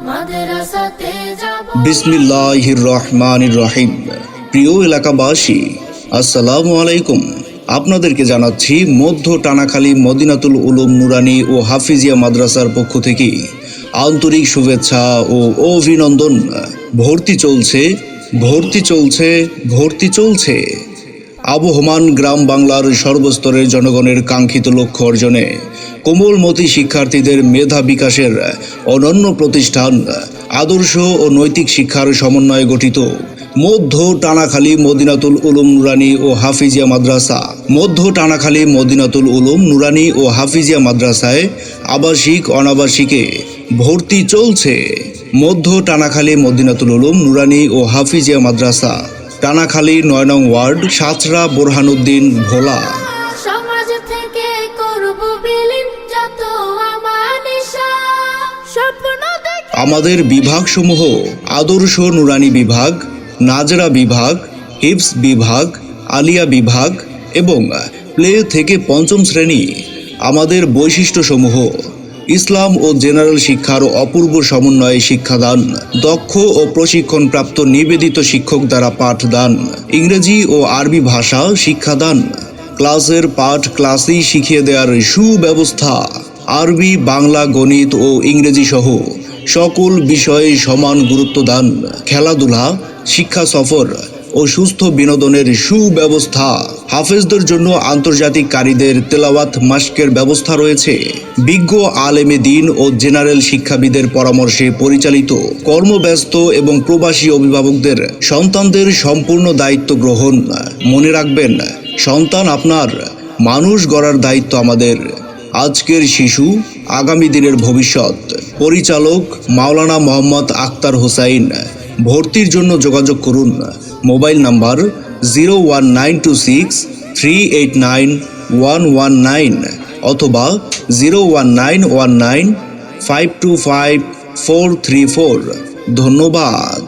মাদ্রাসাতে যাব। বিসমিল্লাহির রহমানির রহিম। প্রিয় এলাকাবাসী, আসসালামু আলাইকুম। আপনাদেরকে জানাচ্ছি মধ্য টানাখালী মদিনাতুল উলুম নুরানি ও হাফিজিয়া মাদ্রাসার পক্ষ থেকে আন্তরিক শুভেচ্ছা ও অভিনন্দন। ভর্তি চলছে। আবহমান গ্রাম বাংলার সর্বস্তরের জনগণের কাঙ্ক্ষিত লক্ষ্য অর্জনে কোমলমতি শিক্ষার্থীদের মেধা বিকাশের অনন্য প্রতিষ্ঠান আদর্শ ও নৈতিক শিক্ষার সমন্বয়ে গঠিত মধ্য টানাখালী মদিনাতুল উলুম নুরানি ও হাফিজিয়া মাদ্রাসা। মধ্য টানাখালী মদিনাতুল উলুম নুরানি ও হাফিজিয়া মাদ্রাসায় আবাসিক অনাবাসিকে ভর্তি চলছে। মধ্য টানাখালী মদিনাতুল উলুম নুরানি ও হাফিজিয়া মাদ্রাসা, টানাখালী ৯ নং ওয়ার্ড, সাঁতরা, বোরহানউদ্দিন, ভোলা। সমাজ থেকে করব বিলীন যত আমানিশা, স্বপ্ন দেখে আমাদের বিভাগসমূহ আদর্শ নুরানি বিভাগ, নাজরা বিভাগ, হিফজ বিভাগ, আলিয়া বিভাগ এবং প্লে থেকে পঞ্চম শ্রেণী। আমাদের বৈশিষ্ট্যসমূহ: ইসলাম ও জেনারেল শিক্ষার অপূর্ব সমন্বয়ে শিক্ষাদান, দক্ষ ও প্রশিক্ষণপ্রাপ্ত নিবেদিত শিক্ষক দ্বারা পাঠদান, ইংরেজি ও আরবি ভাষা শিক্ষাদান, ক্লাসের পাঠ ক্লাসেই শিখিয়ে দেওয়ার সুব্যবস্থা, আরবি, বাংলা, গণিত ও ইংরেজি সহ সকল বিষয়ে সমান গুরুত্ব দান, খেলাধুলা, শিক্ষা সফর ও সুস্থ বিনোদনের সুব্যবস্থা। হাফেজদের জন্য আন্তর্জাতিক কারীদের তেলাওয়াত মাশকের ব্যবস্থা রয়েছে। বিজ্ঞ আলেমে দ্বীন ও জেনারেল শিক্ষাবিদের পরামর্শে পরিচালিত কর্মব্যস্ত এবং প্রবাসী অভিভাবকদের সন্তানদের সম্পূর্ণ দায়িত্ব গ্রহণ। মনে রাখবেন, সন্তান আপনার, মানুষ গড়ার দায়িত্ব আমাদের। আজকের শিশু আগামী দিনের ভবিষ্যৎ। পরিচালক মাওলানা মোহাম্মদ আখতার হোসাইন। ভর্তির জন্য যোগাযোগ করুন মোবাইল নাম্বার 01926389119 অথবা 01919525434। ধন্যবাদ।